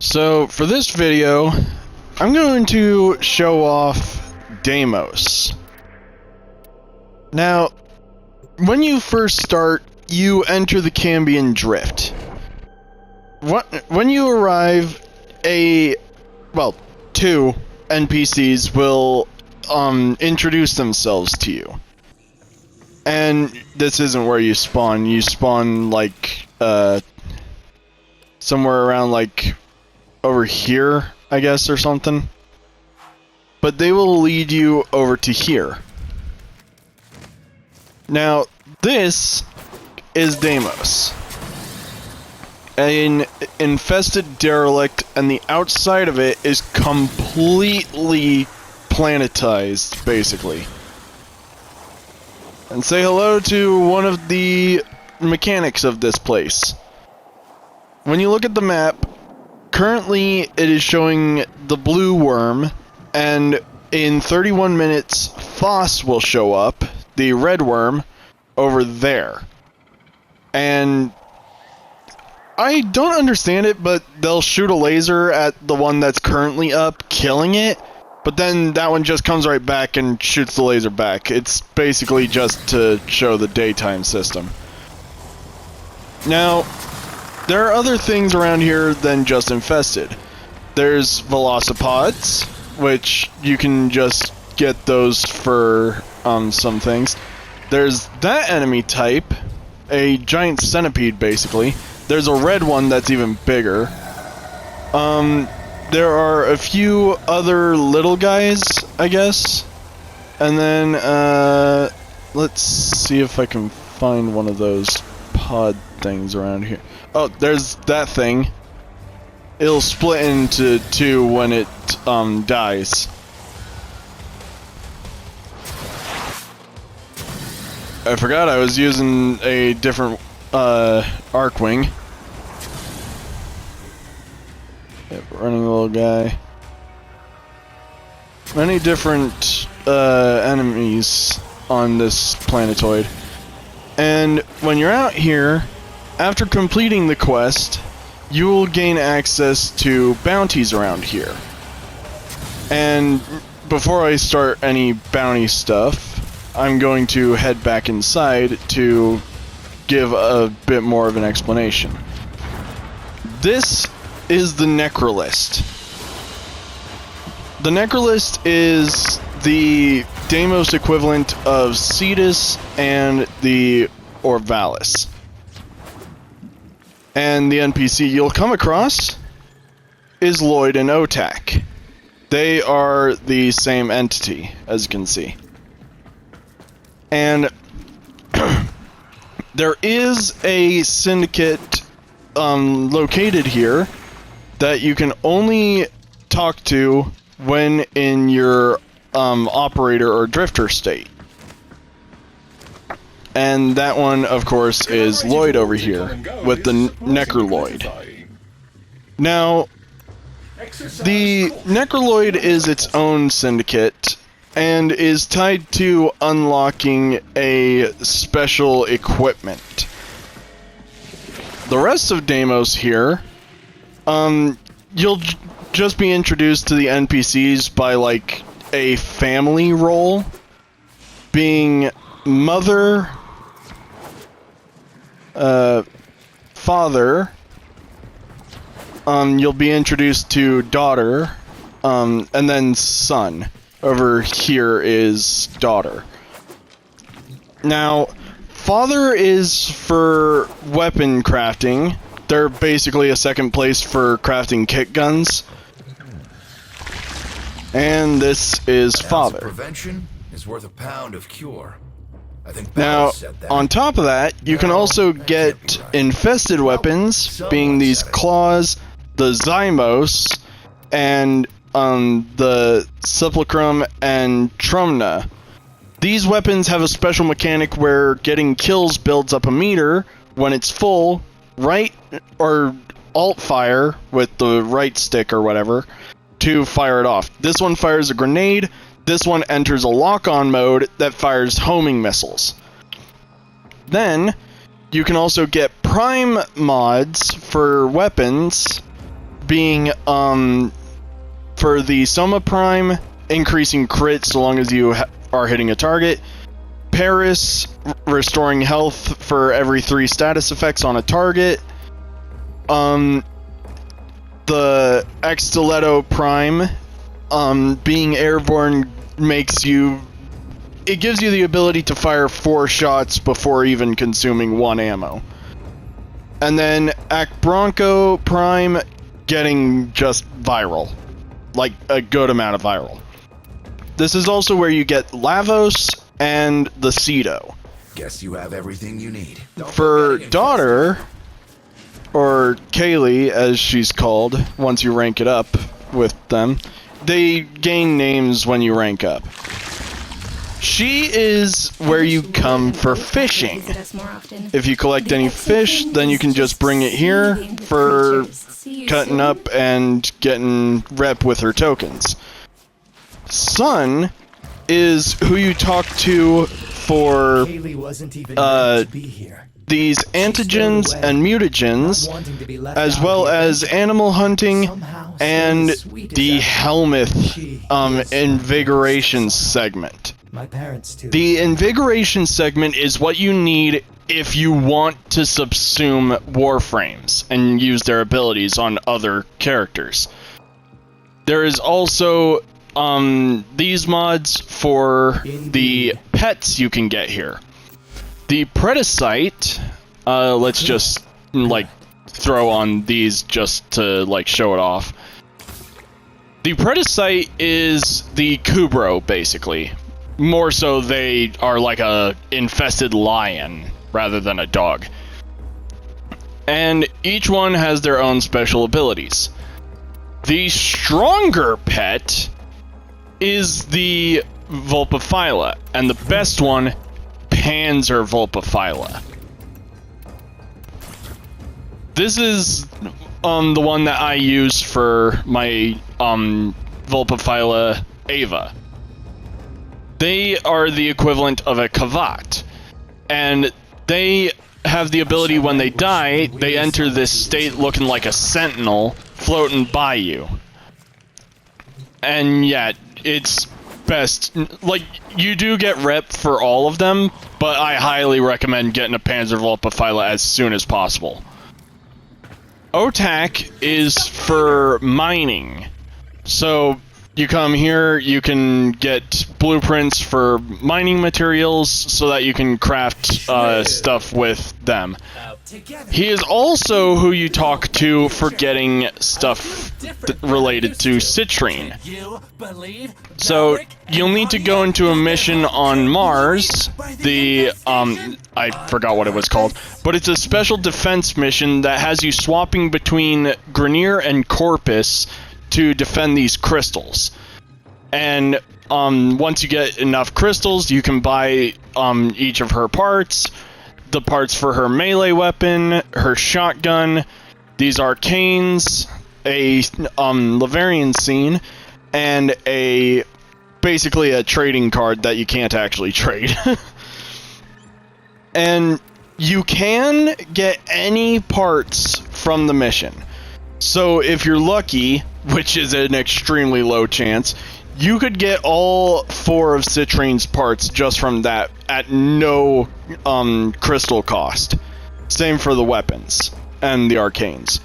So for this video, I'm going to show off Deimos. Now, when you first start, you enter the Cambion Drift. When you arrive, two NPCs will introduce themselves to you. And this isn't where you spawn. You spawn like somewhere around like over here, I guess, or something. But they will lead you over to here. Now, this is Deimos, an infested derelict, and the outside of it is completely planetized, basically. And say hello to one of the mechanics of this place. When you look at the map, currently it is showing the blue worm, and in 31 minutes, Foss will show up, the red worm, over there. And I don't understand it, but they'll shoot a laser at the one that's currently up, killing it, but then that one just comes right back and shoots the laser back. It's basically just to show the daytime system. Now, there are other things around here than just infested. There's velocipods, which you can just get those for some things. There's that enemy type, a giant centipede basically. There's a red one that's even bigger. There are a few other little guys, I guess. And then, let's see if I can find one of those pod things around here. Oh, there's that thing. It'll split into two when it, dies. I forgot I was using a different, Arcwing. Yep, running little guy. Many different, enemies on this planetoid. And when you're out here, after completing the quest, you will gain access to bounties around here. And before I start any bounty stuff, I'm going to head back inside to give a bit more of an explanation. This is the Necrolist. The Necrolist is the Deimos equivalent of Cetus and the Orvalis. And the NPC you'll come across is Lloyd and Otak. They are the same entity, as you can see. And there is a syndicate located here that you can only talk to when in your operator or drifter state. And that one, of course, is Lloyd over here, with the Necroloid. Now, the Necroloid is its own syndicate, and is tied to unlocking a special equipment. The rest of Deimos here, you'll just be introduced to the NPCs by, like, a family role, being mother, father, you'll be introduced to daughter, and then son. Over here is daughter. Now, father is for weapon crafting. They're basically a second place for crafting kick guns. And this is father. Prevention is worth a pound of cure. I think now, on top of that, you can also get infested weapons, being these claws, the Zymos, and the Sepulchrum and Trumna. These weapons have a special mechanic where getting kills builds up a meter. When it's full, right or alt fire with the right stick or whatever to fire it off. This one fires a grenade. This one enters a lock-on mode that fires homing missiles. Then you can also get prime mods for weapons being for the Soma Prime, increasing crit so long as you are hitting a target. Paris, restoring health for every 3 status effects on a target. The X-Stiletto Prime, being airborne makes you... It gives you the ability to fire 4 shots before even consuming 1 ammo. And then Act Bronco Prime, getting just viral. Like, a good amount of viral. This is also where you get Lavos and the Cedo. Guess you have everything you need. For Daughter, or Kaylee as she's called, once you rank it up with them, they gain names when you rank up. She is where you come for fishing. If you collect any fish, then you can just bring it here for cutting up and getting rep with her tokens. Sun is who you talk to for these antigens and mutagens, as well as animal hunting and the Helmuth invigoration segment. The invigoration segment is what you need if you want to subsume Warframes and use their abilities on other characters. There is also these mods for the pets you can get here. The Predacite, let's just like throw on these just to like show it off. The Predacite is the Kubro, basically. More so they are like a infested lion rather than a dog. And each one has their own special abilities. The stronger pet is the Vulpaphyla, and the best one, Panzer Vulpaphyla. This is the one that I use for my Vulpaphyla Ava. They are the equivalent of a Kavat, and they have the ability when they die, they enter this state looking like a sentinel floating by you. And yeah, it's best, like, you do get rep for all of them, but I highly recommend getting a Panzer Vulpaphyla as soon as possible. OTAC is for mining. So you come here, you can get blueprints for mining materials so that you can craft stuff with them. He is also who you talk to for getting stuff related to citrine. So you'll need to go into a mission on Mars, the I forgot what it was called, but it's a special defense mission that has you swapping between Grenier and Corpus to defend these crystals. And once you get enough crystals, you can buy each of her parts, the parts for her melee weapon, her shotgun, these arcanes, a Laverian scene, and basically a trading card that you can't actually trade. And you can get any parts from the mission. So if you're lucky, which is an extremely low chance, you could get all 4 of Citrine's parts just from that at no crystal cost. Same for the weapons and the arcanes.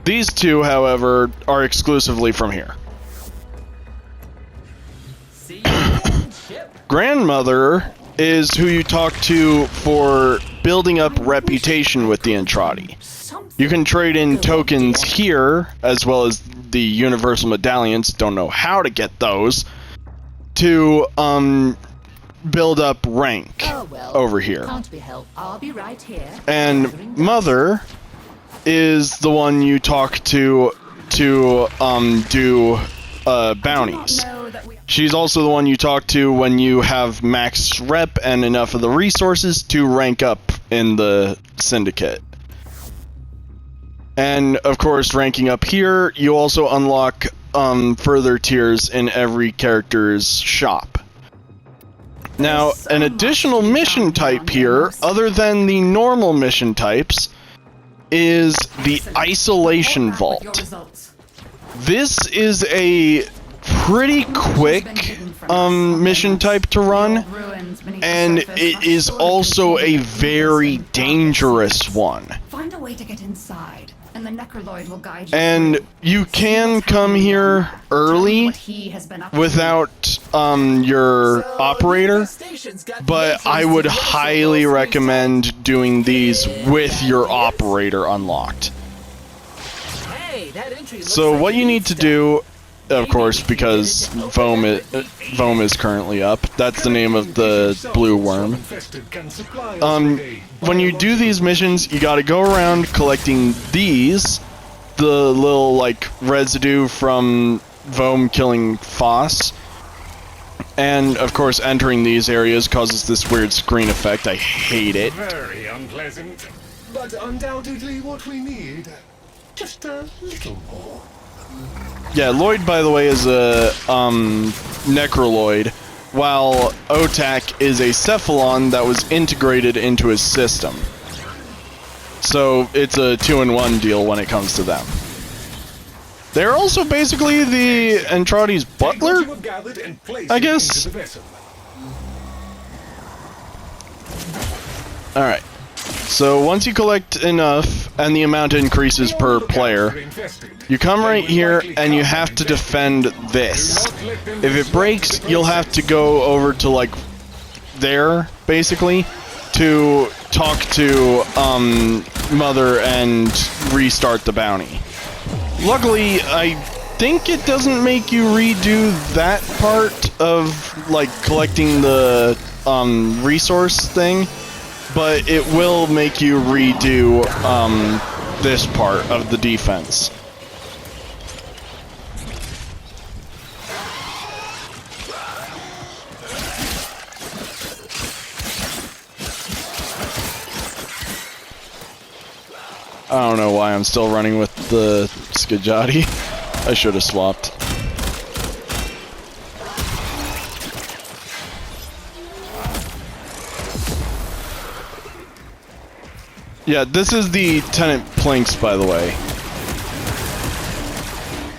These 2, however, are exclusively from here. Grandmother is who you talk to for building up reputation with the Entrati. You can trade in tokens here, as well as the universal medallions, don't know how to get those, to build up rank over here. I'll be right here. And Mother is the one you talk to do bounties. She's also the one you talk to when you have max rep and enough of the resources to rank up in the syndicate. And of course, ranking up here, you also unlock further tiers in every character's shop. Now, an additional mission type here, other than the normal mission types, is the Isolation Vault. This is a pretty quick mission type to run, and it is also a very dangerous one. Find a way to get inside, and the Necroloid will guide you. And you can come here early without your operator, but I would highly recommend doing these with your operator unlocked. So what you need to do, of course, because Foam is currently up. That's the name of the blue worm. When you do these missions, you gotta go around collecting these, the little, like, residue from Foam killing Foss. And, of course, entering these areas causes this weird screen effect. I hate it. Very unpleasant, but undoubtedly what we need. Just a little more. Yeah, Lloyd, by the way, is a Necroloid, while Otak is a Cephalon that was integrated into his system. So it's a 2-in-1 deal when it comes to them. They're also basically the Entradi's butler, I guess. Alright. So once you collect enough, and the amount increases per player, you come right here and you have to defend this. If it breaks, you'll have to go over to, like, there, basically, to talk to Mother and restart the bounty. Luckily, I think it doesn't make you redo that part of, like, collecting the resource thing, but it will make you redo this part of the defense. I don't know why I'm still running with the Skajati. I should have swapped. Yeah, this is the Tenant Planks, by the way.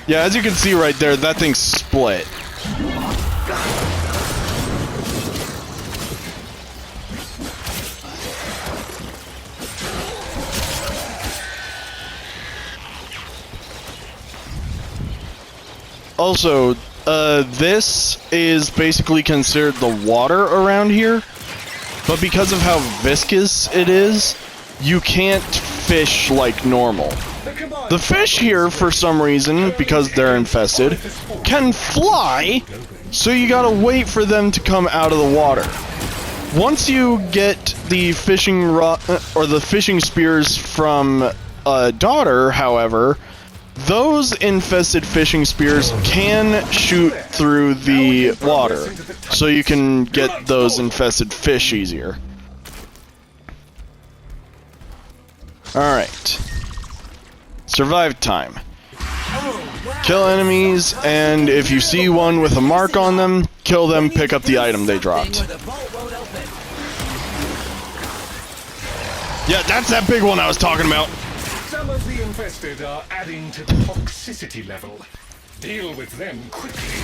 Yeah, as you can see right there, that thing's split. Also, this is basically considered the water around here, but because of how viscous it is, you can't fish like normal. The fish here, for some reason, because they're infested, can fly, so you gotta wait for them to come out of the water. Once you get the fishing rod, or the fishing spears from a daughter, however, those infested fishing spears can shoot through the water, so you can get those infested fish easier. Alright. Survive time. Kill enemies, and if you see one with a mark on them, kill them, pick up the item they dropped. Yeah, that's that big one I was talking about. Some of the infested are adding to the toxicity level. Deal with them quickly.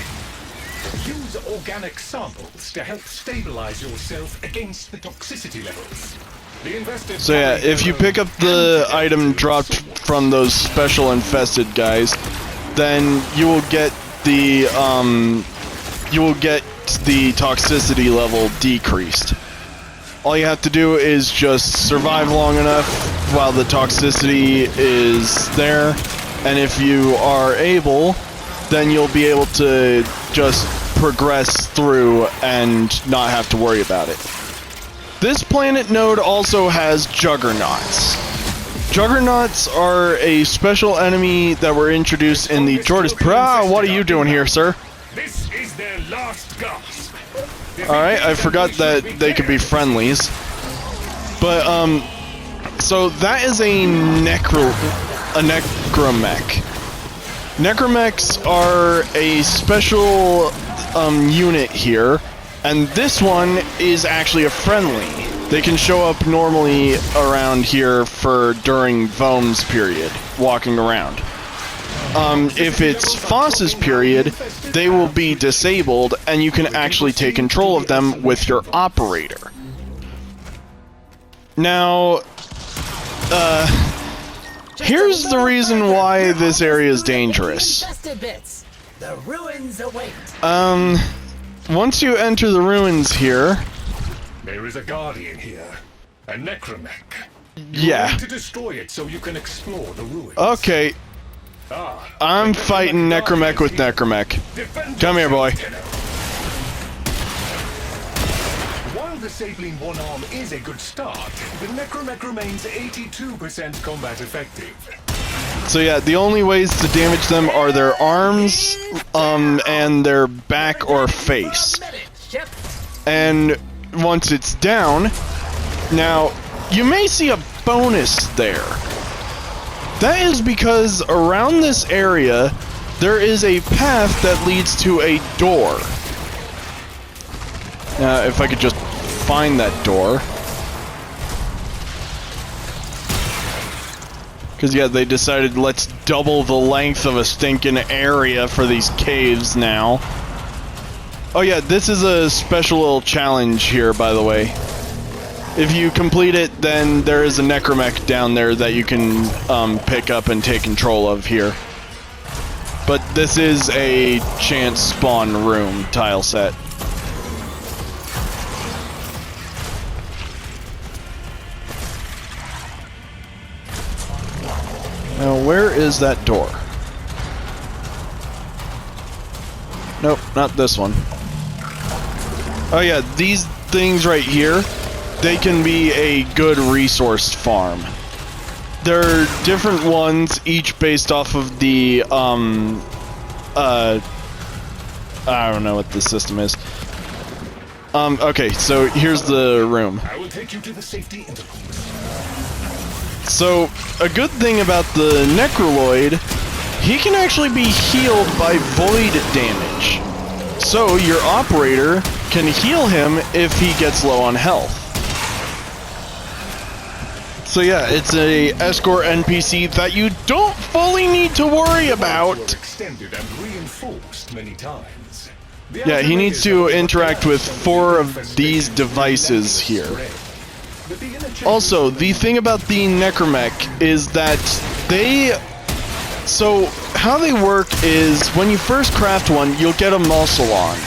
Use organic samples to help stabilize yourself against the toxicity levels. So yeah, if you pick up the item dropped from those special infested guys, then you will get the toxicity level decreased. All you have to do is just survive long enough while the toxicity is there, and if you are able, then you'll be able to just progress through and not have to worry about it. This planet node also has Juggernauts. Juggernauts are a special enemy that were introduced in the Jordas... what are you doing here, sir? This is their last gasp. Alright, I forgot that they could be friendlies. But, so that is a Necramech. Necramechs are a special, unit here. And this one is actually a friendly. They can show up normally around here during Vome's period, walking around. if it's Foss's period, they will be disabled, and you can actually take control of them with your operator. Now, here's the reason why this area is dangerous. The ruins await. Once you enter the ruins here... There is a guardian here. A Necramech. Yeah. To destroy it so you can explore the ruins. Okay. I'm fighting Necramech with Necramech. Come here, boy. While disabling one arm is a good start, the Necramech remains 82% combat effective. So yeah, the only ways to damage them are their arms, and their back or face. And once it's down, now, you may see a bonus there. That is because around this area, there is a path that leads to a door. Now, if I could just find that door. Because, yeah, they decided let's double the length of a stinking area for these caves now. Oh, yeah, this is a special little challenge here, by the way. If you complete it, then there is a Necramech down there that you can pick up and take control of here. But this is a chance spawn room tile set. Now, where is that door? Nope, not this one. Oh yeah, these things right here, they can be a good resource farm. There are different ones, each based off of the, I don't know what the system is. Okay, so here's the room. I will take you to the safety intervals. So, a good thing about the Necroloid, he can actually be healed by void damage. So, your operator can heal him if he gets low on health. So yeah, it's a escort NPC that you don't fully need to worry about. Extended and reinforced many times. Yeah, he needs to interact with 4 of these devices here. Also, the thing about the Necramech is that they... So, how they work is, when you first craft one, you'll get a Mausolon,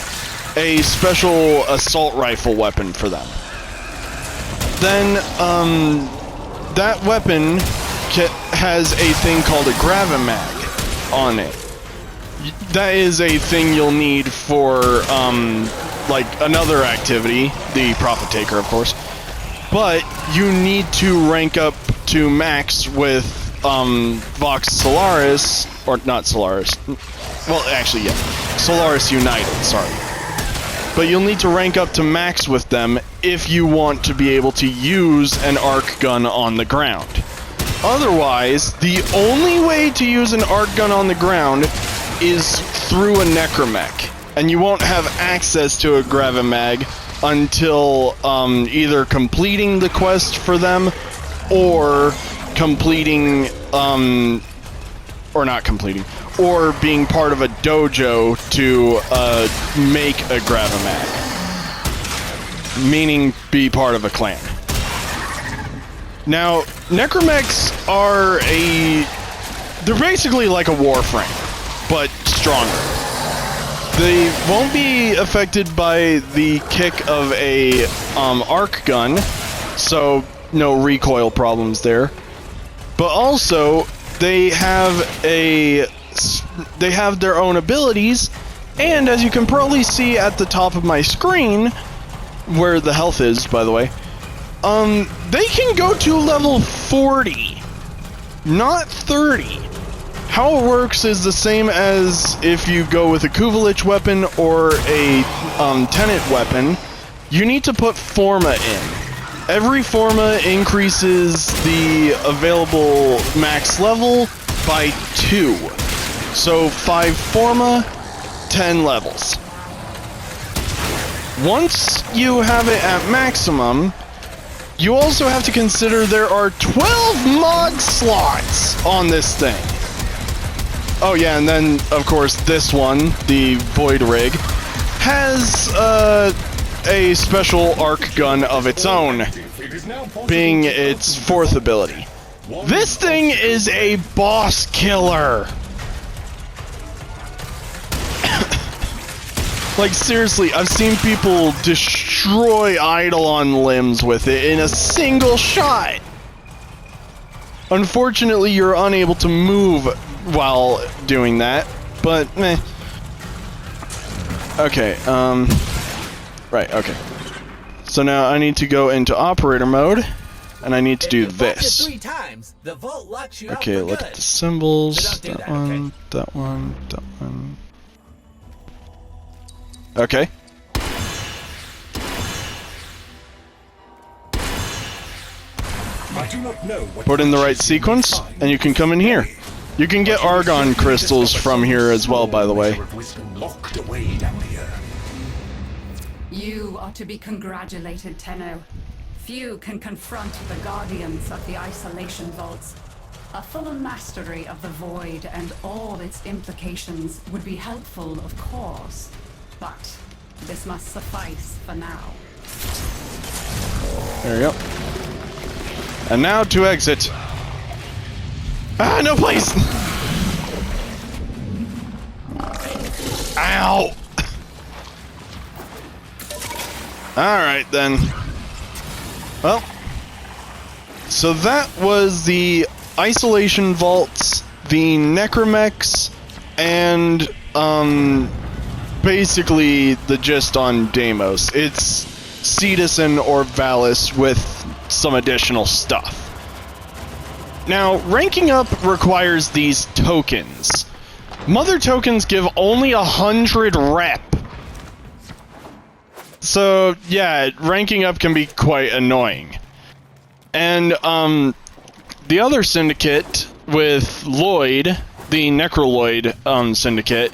a special assault rifle weapon for them. Then, that weapon has a thing called a Gravimag on it. That is a thing you'll need for, like, another activity, the Profit Taker, of course. But you need to rank up to max with Vox Solaris, or not Solaris. Well, actually, yeah, Solaris United. Sorry, but you'll need to rank up to max with them if you want to be able to use an arc gun on the ground. Otherwise, the only way to use an arc gun on the ground is through a Necramech, and you won't have access to a Gravimag until either completing the quest for them or completing, or not completing, or being part of a dojo to make a Gravimag. Meaning be part of a clan. Now, Necramechs are they're basically like a Warframe, but stronger. They won't be affected by the kick of a arc gun, so no recoil problems there. But also, they have their own abilities, and as you can probably see at the top of my screen, where the health is, by the way, they can go to level 40, not 30. How it works is the same as if you go with a Kuvelich weapon or a Tenet weapon. You need to put Forma in. Every Forma increases the available max level by 2. So 5 Forma, 10 levels. Once you have it at maximum, you also have to consider there are 12 mod slots on this thing. Oh yeah, and then of course this one, the Void Rig, has a special arc gun of its own, being its 4th ability. This thing is a boss killer. Like seriously, I've seen people destroy Eidolon limbs with it in a single shot. Unfortunately, you're unable to move while doing that, but meh. Okay, right, okay. So now I need to go into operator mode, and I need to do this. Okay, look at the symbols. That one, that one, that one. Okay. I do not know what Put in the right sequence, and you can come in here. You can get argon crystals from here as well, by the way. Locked away down here. You are to be congratulated, Tenno. Few can confront the guardians of the isolation vaults. A full mastery of the void and all its implications would be helpful, of course. But this must suffice for now. There we go. And now to exit. Ah, no place! Ow! Alright then. Well, so that was the isolation vaults, the Necramechs, and basically the gist on Deimos. It's Cetus and Orvalis with some additional stuff. Now, ranking up requires these tokens. Mother tokens give only 100 rep. So, yeah, ranking up can be quite annoying. And, the other syndicate with Lloyd, the Necroloid syndicate,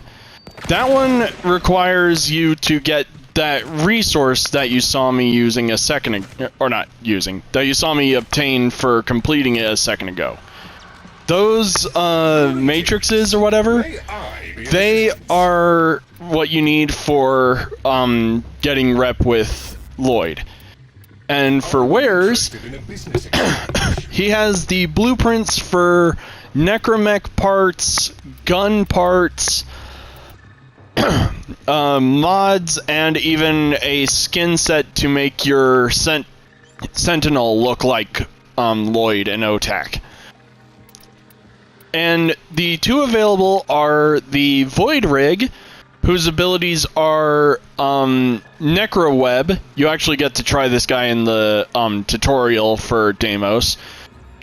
that one requires you to get that resource that you saw me using a second ago, or not using, that you saw me obtain for completing it a second ago. Those matrices or whatever, they are what you need for getting rep with Lloyd. And for wares, he has the blueprints for Necramech parts, gun parts, mods, and even a skin set to make your Sentinel look like Lloyd and Otak. And the two available are the Void Rig, whose abilities are Necroweb. You actually get to try this guy in the tutorial for Deimos.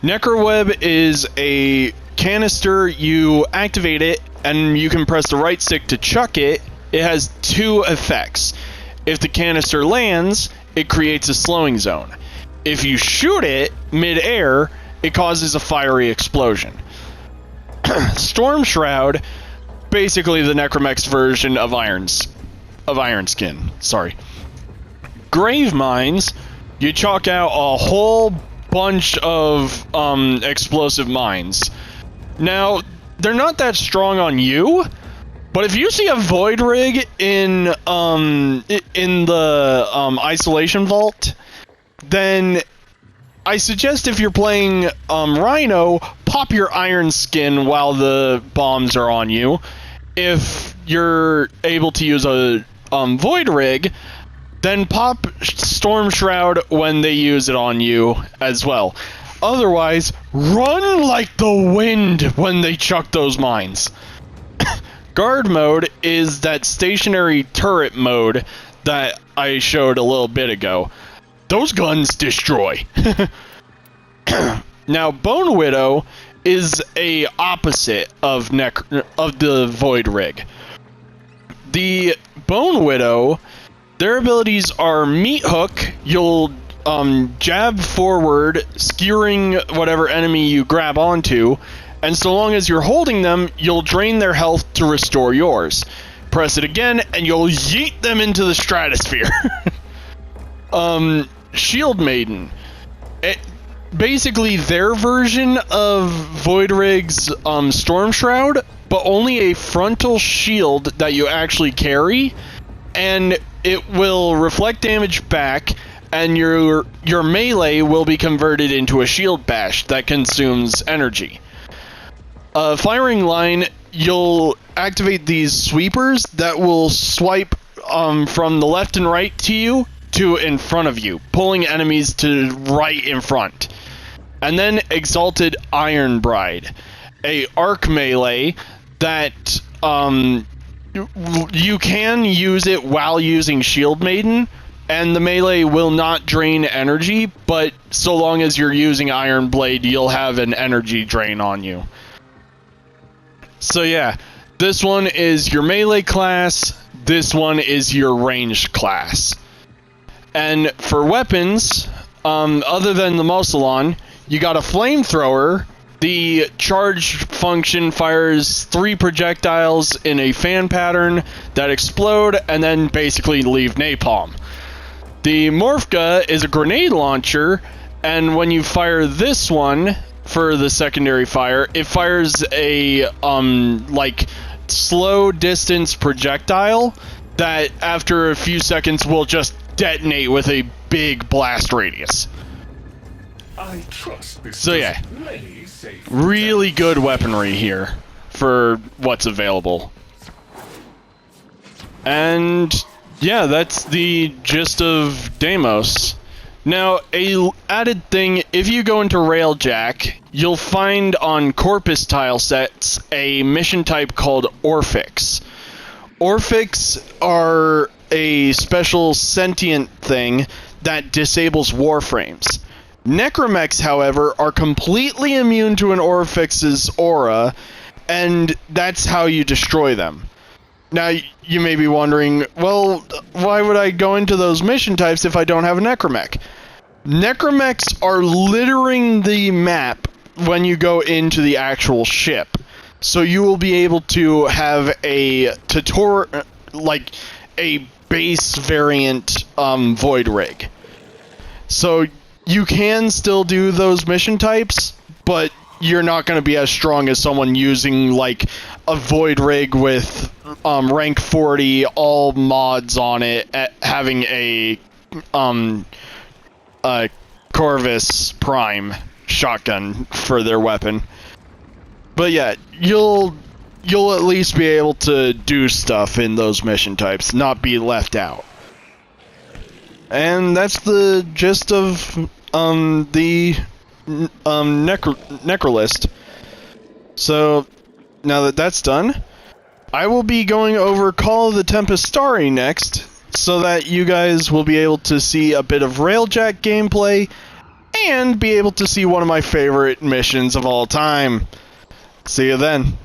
Necroweb is a canister. You activate it, and you can press the right stick to chuck it. It has two effects. If the canister lands, it creates a slowing zone. If you shoot it mid-air, it causes a fiery explosion. Storm Shroud, basically the Necramechs version of Iron Skin. Sorry. Grave Mines, you chalk out a whole bunch of explosive mines. Now, they're not that strong on you, but if you see a Void Rig in the Isolation Vault, then I suggest if you're playing Rhino, pop your Iron Skin while the bombs are on you. If you're able to use a Void Rig, then pop Storm Shroud when they use it on you as well. Otherwise, run like the wind when they chuck those mines. Guard mode is that stationary turret mode that I showed a little bit ago. Those guns destroy. Now, Bone Widow is a opposite of the Void Rig. The Bone Widow, their abilities are Meat Hook. You'll jab forward, skewering whatever enemy you grab onto, and so long as you're holding them, you'll drain their health to restore yours. Press it again, and you'll yeet them into the stratosphere. Shield Maiden. Basically their version of Void Rig's Storm Shroud, but only a frontal shield that you actually carry, and it will reflect damage back, and your melee will be converted into a shield bash that consumes energy. Firing line, you'll activate these sweepers that will swipe from the left and right to you to in front of you, pulling enemies to right in front. And then Exalted Iron Bride, a arc melee that you can use it while using Shield Maiden, and the melee will not drain energy, but so long as you're using Iron Blade, you'll have an energy drain on you. So yeah, this one is your melee class, this one is your ranged class. And for weapons, other than the Mosalon, you got a flamethrower. The charge function fires 3 projectiles in a fan pattern that explode and then basically leave napalm. The Morphka is a grenade launcher, and when you fire this one for the secondary fire, it fires a like slow distance projectile that after a few seconds will just detonate with a big blast radius. I trust this. So yeah, Play safe. really good weaponry here for what's available. And yeah, that's the gist of Deimos. Now, a added thing, if you go into Railjack, you'll find on Corpus tile sets a mission type called Orphics. Orphics are a special sentient thing that disables Warframes. Necramechs, however, are completely immune to an Orphix's aura, and that's how you destroy them. Now, you may be wondering, well, why would I go into those mission types if I don't have a Necramech? Necramechs are littering the map when you go into the actual ship. So you will be able to have a like a base variant Void Rig. So you can still do those mission types, but you're not going to be as strong as someone using like a Void Rig with rank 40, all mods on it, having a Corvus Prime shotgun for their weapon. But yeah, you'll at least be able to do stuff in those mission types, not be left out. And that's the gist of the Necrolist. So now that that's done, I will be going over Call of the Tempestari next, so that you guys will be able to see a bit of Railjack gameplay and be able to see one of my favorite missions of all time. See you then.